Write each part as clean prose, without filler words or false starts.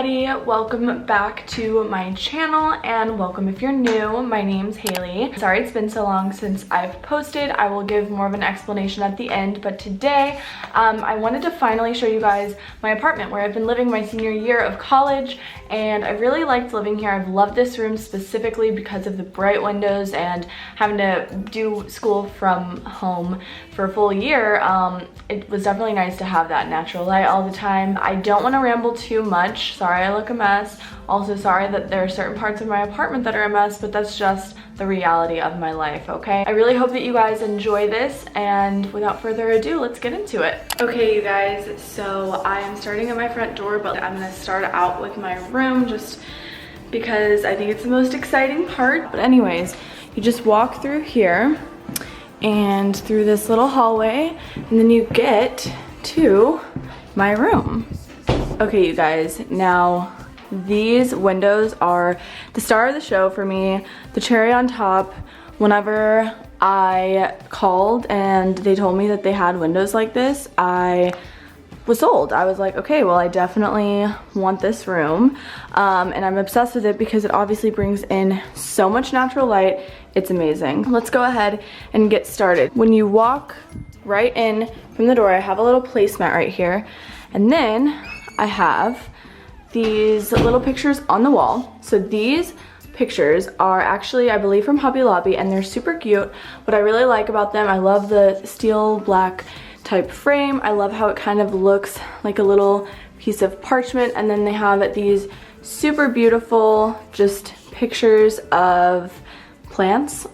everybody, welcome back to my channel and welcome if you're new. My name's Haley. Sorry it's been so long since I've posted. I will give more of an explanation at the end, but today I wanted to finally show you guys my apartment where I've been living my senior year of college, and I really liked living here. I've loved this room specifically because of the bright windows and having to do school from home for a full year. It was definitely nice to have that natural light all the time. I don't want to ramble too much. Sorry I look a mess. Also sorry that there are certain parts of my apartment that are a mess, but that's just the reality of my life, okay? I really hope that you guys enjoy this, and without further ado, let's get into it. Okay, you guys, so I am starting at my front door, but I'm gonna start out with my room just because I think it's the most exciting part. But anyways, you just walk through here and through this little hallway, and then you get to my room. Okay, you guys, now these windows are the star of the show for me, the cherry on top. Whenever I called and they told me that they had windows like this, I was sold. I was like, okay, well, I definitely want this room, and I'm obsessed with it because it obviously brings in so much natural light. It's amazing. Let's go ahead and get started. When you walk right in from the door, I have a little placemat right here, and then I have these little pictures on the wall. So these pictures are actually, I believe, from Hobby Lobby, and they're super cute. What I really like about them, I love the steel black type frame. I love how it kind of looks like a little piece of parchment, and then they have these super beautiful just pictures of plants,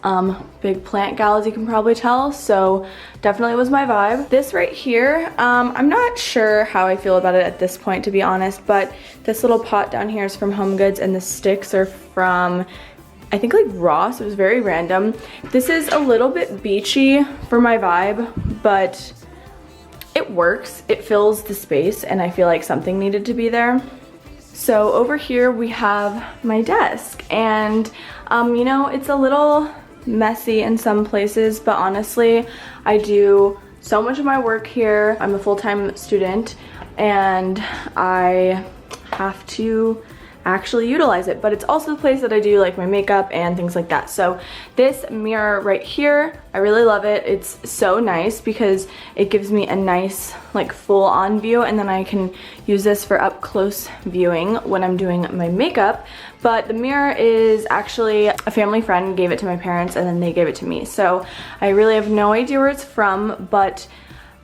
big plant gal, as you can probably tell, so definitely was my vibe. This right here, I'm not sure how I feel about it at this point, to be honest, but this little pot down here is from HomeGoods, and the sticks are from, I think, like Ross. It was very random. This is a little bit beachy for my vibe, but it works. It fills the space, and I feel like something needed to be there. So over here we have my desk, and you know, it's a little messy in some places, but honestly, I do so much of my work here. I'm a full-time student, and I have to actually utilize it, but it's also the place that I do like my makeup and things like that. So this mirror right here, I really love it. It's so nice because it gives me a nice like full-on view, and then I can use this for up close viewing when I'm doing my makeup. But the mirror is actually a family friend gave it to my parents, and then they gave it to me, so I really have no idea where it's from, but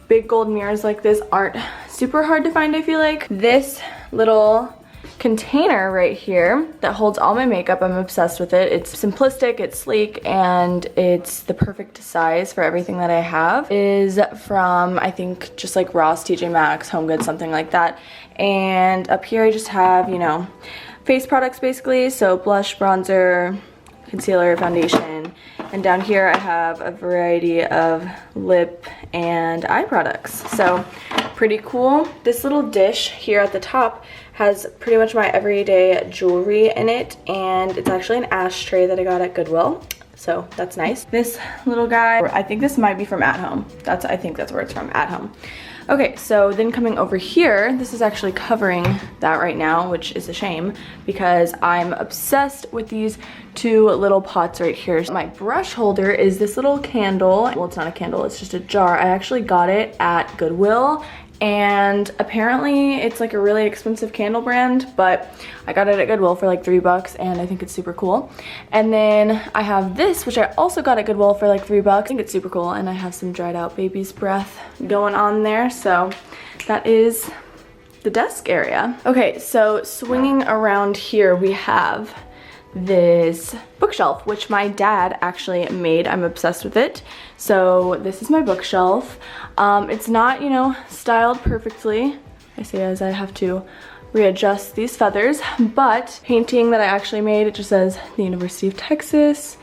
big gold mirrors like this aren't super hard to find, I feel like. This little container right here that holds all my makeup, I'm obsessed with it. It's simplistic, it's sleek, and it's the perfect size for everything that I have. It is from, I think, just like Ross, TJ Maxx, HomeGoods, something like that. And up here I just have, you know, face products basically, so blush, bronzer, concealer, foundation, and down here I have a variety of lip and eye products, so pretty cool. This little dish here at the top has pretty much my everyday jewelry in it, and it's actually an ashtray that I got at Goodwill, so that's nice. This little guy, I think this might be from At Home. I think that's where it's from, At Home. Okay, so then coming over here, this is actually covering that right now, which is a shame because I'm obsessed with these two little pots right here. My brush holder is this little candle. Well, it's not a candle, it's just a jar. I actually got it at Goodwill, and apparently it's like a really expensive candle brand, but I got it at Goodwill for like $3, and I think it's super cool. And then I have this, which I also got at Goodwill for like $3. I think it's super cool, and I have some dried out baby's breath going on there, so that is the desk area. Okay, so swinging around here, we have this bookshelf, which my dad actually made. I'm obsessed with it. So this is my bookshelf. It's not, you know, styled perfectly. I say as I have to readjust these feathers, but painting that I actually made, it just says the University of Texas,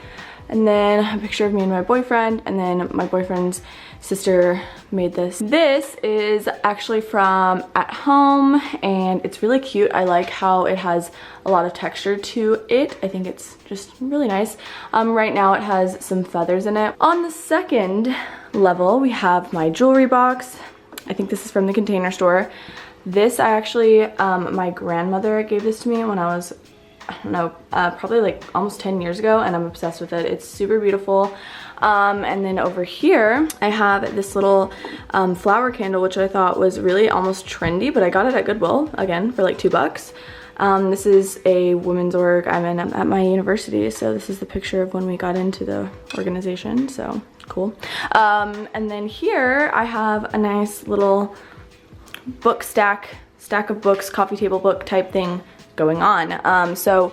and then a picture of me and my boyfriend, and then my boyfriend's sister made this. This is actually from At Home, and it's really cute. I like how it has a lot of texture to it. I think it's just really nice. Right now it has some feathers in it. On the second level, we have my jewelry box. I think this is from the Container Store. This I actually, my grandmother gave this to me when I was, I don't know, probably like almost 10 years ago, and I'm obsessed with it. It's super beautiful. And then over here, I have this little flower candle, which I thought was really almost trendy, but I got it at Goodwill, again, for like $2. This is a women's org I'm in at my university, so this is the picture of when we got into the organization, so cool. And then here I have a nice little book stack of books, coffee table book type thing going on. So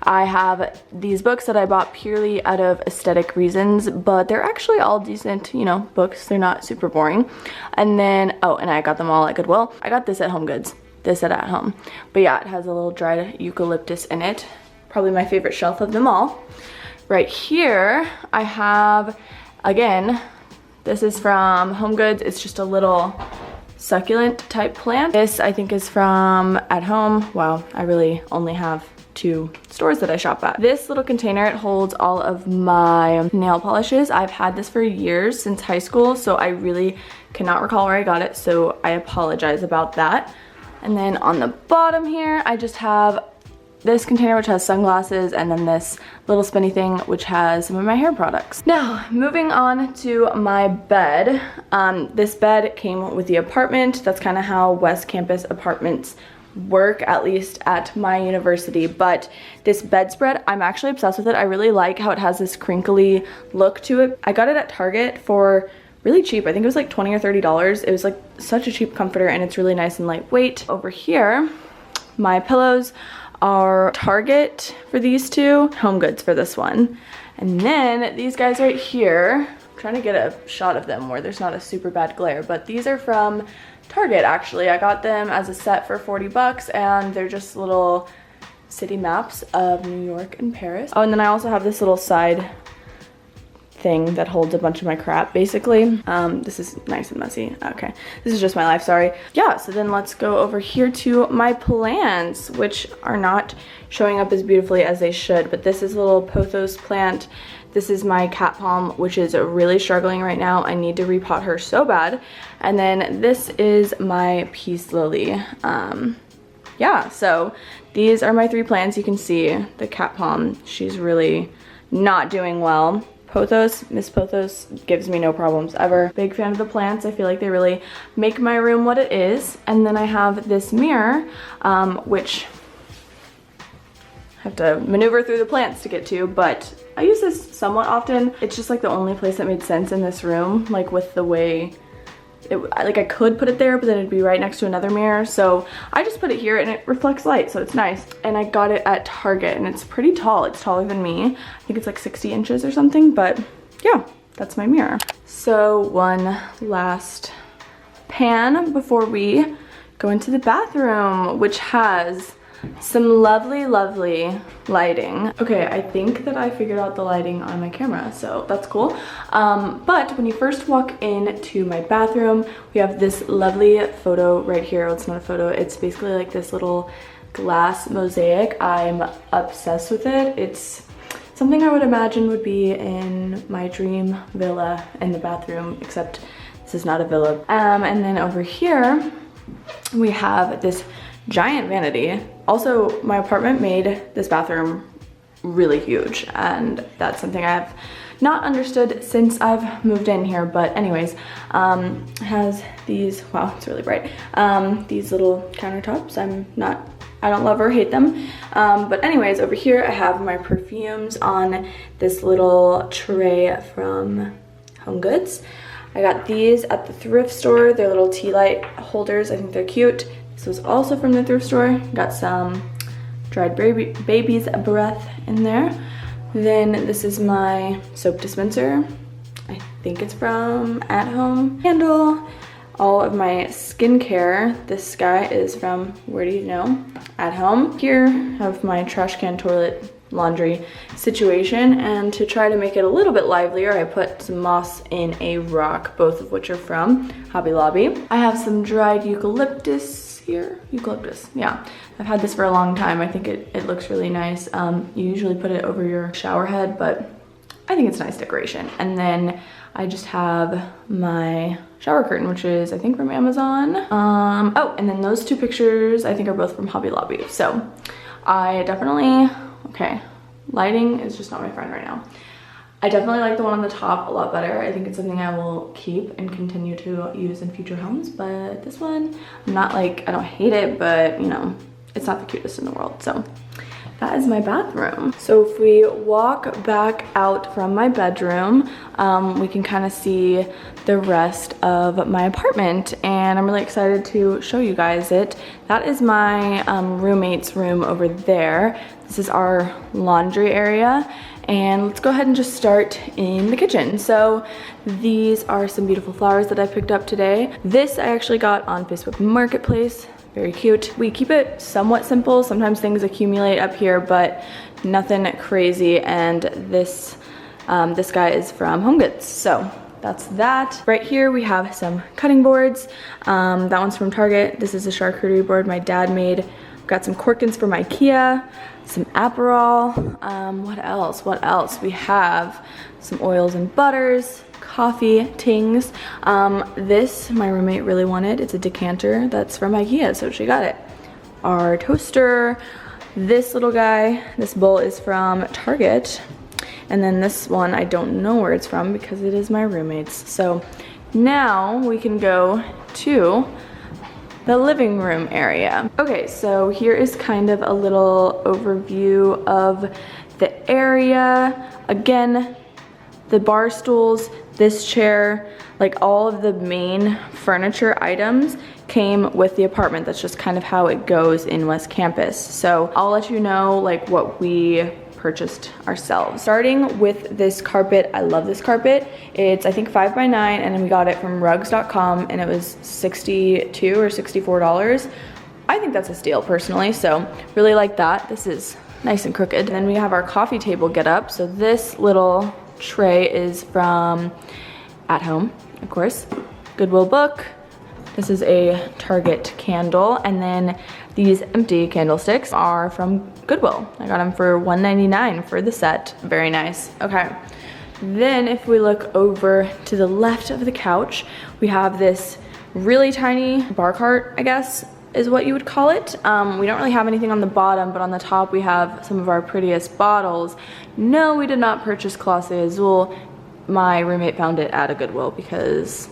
I have these books that I bought purely out of aesthetic reasons, but they're actually all decent, you know, books. They're not super boring. And then, oh, and I got them all at Goodwill. I got this at Home Goods, this at Home. But yeah, it has a little dried eucalyptus in it. Probably my favorite shelf of them all. Right here, I have, again, this is from Home Goods. It's just a little succulent type plant. This I think is from At Home. Wow, I really only have 2 stores that I shop at. This little container, it holds all of my nail polishes. I've had this for years, since high school, so I really cannot recall where I got it, so I apologize about that. And then on the bottom here, I just have this container which has sunglasses, and then this little spinny thing which has some of my hair products. Now, moving on to my bed. This bed came with the apartment. That's kind of how West Campus apartments work, at least at my university. But this bedspread, I'm actually obsessed with it. I really like how it has this crinkly look to it. I got it at Target for really cheap. I think it was like $20 or $30. It was like such a cheap comforter, and it's really nice and lightweight. Over here, my pillows are Target for these 2, Home Goods for this one. And then these guys right here, I'm trying to get a shot of them where there's not a super bad glare, but these are from Target actually. I got them as a set for $40, and they're just little city maps of New York and Paris. Oh, and then I also have this little side thing that holds a bunch of my crap, basically. This is nice and messy. Okay, this is just my life, sorry. Yeah, so then let's go over here to my plants, which are not showing up as beautifully as they should, but this is a little pothos plant. This is my cat palm, which is really struggling right now. I need to repot her so bad. And then this is my peace lily. Yeah, so these are my 3 plants. You can see the cat palm, she's really not doing well. Pothos, Miss Pothos gives me no problems ever. Big fan of the plants. I feel like they really make my room what it is. And then I have this mirror, which I have to maneuver through the plants to get to, but I use this somewhat often. It's just like the only place that made sense in this room, like with the way like I could put it there, but then it'd be right next to another mirror. So I just put it here, and it reflects light, so it's nice. And I got it at Target, and it's pretty tall. It's taller than me. I think it's like 60 inches or something, but yeah, that's my mirror. So one last pan before we go into the bathroom, which has some lovely lighting. Okay, I think that I figured out the lighting on my camera, so that's cool. But when you first walk into my bathroom, we have this lovely photo right here. Well, it's not a photo, it's basically like this little glass mosaic. I'm obsessed with it. It's something I would imagine would be in my dream villa in the bathroom, except this is not a villa. And then over here we have this giant vanity. Also, my apartment made this bathroom really huge, and that's something I've not understood since I've moved in here. But anyways, it has these, wow, it's really bright, these little countertops. I don't love or hate them. But anyways, over here I have my perfumes on this little tray from Home Goods. I got these at the thrift store. They're little tea light holders. I think they're cute. This was also from the thrift store. Got some dried baby's breath in there. Then this is my soap dispenser. I think it's from At Home. Candle. All of my skincare. This guy is from, where do you know? At Home. Here I have my trash can, toilet, laundry situation, and to try to make it a little bit livelier, I put some moss in a rock, both of which are from Hobby Lobby. I have some dried eucalyptus here. Eucalyptus, yeah. I've had this for a long time. I think it looks really nice. You usually put it over your shower head, but I think it's nice decoration. And then I just have my shower curtain, which is I think from Amazon. Oh, and then those two pictures I think are both from Hobby Lobby. So I definitely, okay, lighting is just not my friend right now. I definitely like the one on the top a lot better. I think it's something I will keep and continue to use in future homes, but this one, I'm not like, I don't hate it, but you know, it's not the cutest in the world. So that is my bathroom. So if we walk back out from my bedroom, we can kind of see the rest of my apartment, and I'm really excited to show you guys it. That is my roommate's room over there. This is our laundry area, and let's go ahead and just start in the kitchen. So these are some beautiful flowers that I picked up today. This I actually got on Facebook Marketplace. Very cute. We keep it somewhat simple. Sometimes things accumulate up here, but nothing crazy. And this this guy is from HomeGoods. So that's that. Right here we have some cutting boards. That one's from Target. This is a charcuterie board my dad made. Got some Corkins from IKEA, some Aperol. What else? We have some oils and butters, coffee tings. This my roommate really wanted. It's a decanter that's from IKEA, so she got it. Our toaster, this little guy, this bowl is from Target. And then this one, I don't know where it's from because it is my roommate's. So now we can go to the living room area. Okay, so here is kind of a little overview of the area. Again, the bar stools, this chair, like all of the main furniture items came with the apartment. That's just kind of how it goes in West Campus. So I'll let you know like what we purchased ourselves. Starting with this carpet, I love this carpet. It's I think 5 by 9, and we got it from rugs.com, and it was $62 or $64. I think that's a steal personally, so really like that. This is nice and crooked. And then we have our coffee table get up. So this little tray is from At Home, of course. Goodwill book. This is a Target candle, and then these empty candlesticks are from Goodwill. I got them for $1.99 for the set. Very nice. Okay. Then if we look over to the left of the couch, we have this really tiny bar cart, I guess is what you would call it. We don't really have anything on the bottom, but on the top we have some of our prettiest bottles. No, we did not purchase Clase Azul. My roommate found it at a Goodwill because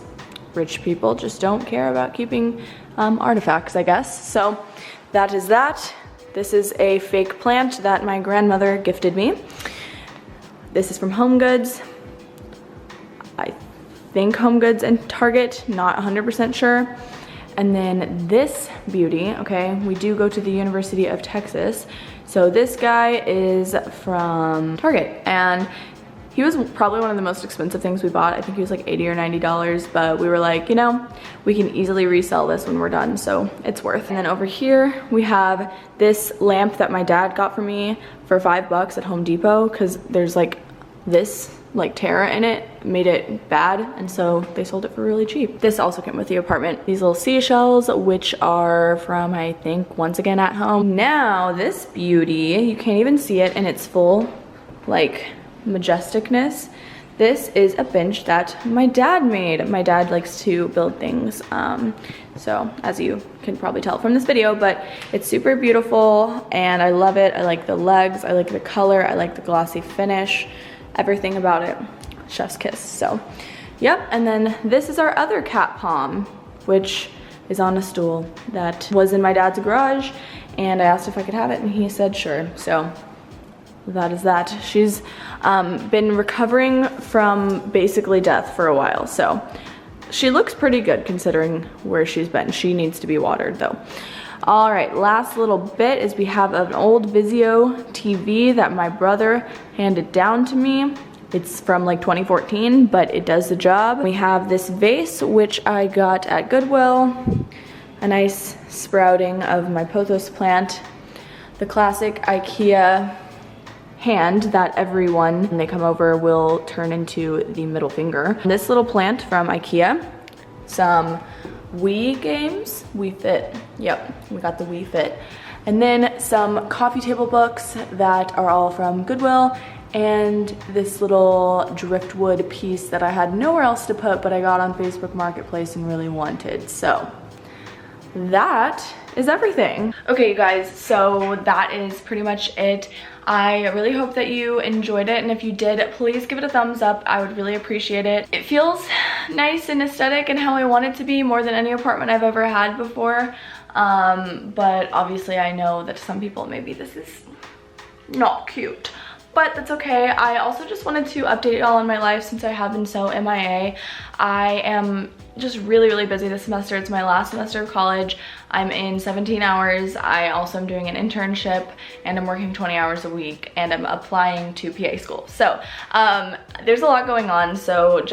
rich people just don't care about keeping artifacts, I guess. So that is that. This is a fake plant that my grandmother gifted me. This is from HomeGoods. I think HomeGoods and Target, not 100% sure. And then this beauty, okay, we do go to the University of Texas. So this guy is from Target, and he was probably one of the most expensive things we bought. I think he was like $80 or $90, but we were like, you know, we can easily resell this when we're done, so it's worth. And then over here, we have this lamp that my dad got for me for $5 at Home Depot, because there's like this like tear in it, made it bad, and so they sold it for really cheap. This also came with the apartment. These little seashells, which are from, I think, once again At Home. Now, this beauty, you can't even see it in its full, like, majesticness. This is a bench that my dad made. My dad likes to build things, so as you can probably tell from this video, but it's super beautiful and I love it. I like the legs, I like the color, I like the glossy finish, everything about it, chef's kiss. So yep, and then this is our other cat palm, which is on a stool that was in my dad's garage, and I asked if I could have it and he said sure. So that is that. She's been recovering from basically death for a while, so she looks pretty good considering where she's been. She needs to be watered though. All right, last little bit is we have an old Vizio TV that my brother handed down to me. It's from like 2014, but it does the job. We have this vase, which I got at Goodwill. A nice sprouting of my pothos plant. The classic IKEA hand that everyone, when they come over, will turn into the middle finger. This little plant from IKEA. Some Wii games, Wii Fit, yep, we got the Wii Fit. And then some coffee table books that are all from Goodwill, and this little driftwood piece that I had nowhere else to put, but I got on Facebook Marketplace and really wanted. So that is everything. Okay, you guys, so that is pretty much it. I really hope that you enjoyed it, and if you did, please give it a thumbs up. I would really appreciate it. It feels nice and aesthetic and how I want it to be, more than any apartment I've ever had before. But obviously I know that to some people maybe this is not cute, but that's okay. I also just wanted to update y'all on my life since I have been so MIA. I am just really busy this semester. It's my last semester of college. I'm in 17 hours. I also am doing an internship, and I'm working 20 hours a week, and I'm applying to PA school. So there's a lot going on. So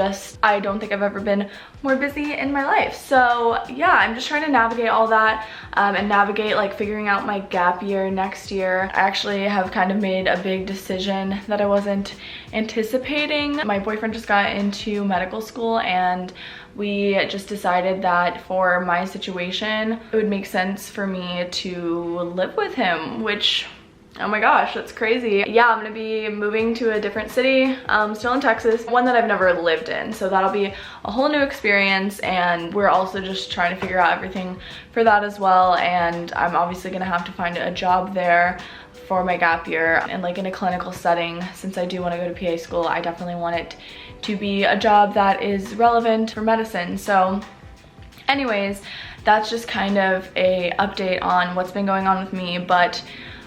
I don't think I've ever been more busy in my life. So yeah, I'm just trying to navigate all that and navigate like figuring out my gap year next year. I actually have kind of made a big decision that I wasn't anticipating. My boyfriend just got into medical school, and we just decided that for my situation, it would make sense for me to live with him, which, oh my gosh, that's crazy. Yeah, I'm gonna be moving to a different city, still in Texas, one that I've never lived in. So that'll be a whole new experience, and we're also just trying to figure out everything for that as well. And I'm obviously gonna have to find a job there for my gap year, and like in a clinical setting. Since I do want to go to PA school, I definitely want it to be a job that is relevant for medicine. So anyways, that's just kind of a update on what's been going on with me. But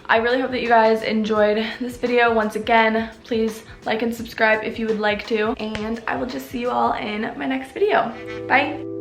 I really hope that you guys enjoyed this video. Once again, please like and subscribe if you would like to, and I will just see you all in my next video. Bye.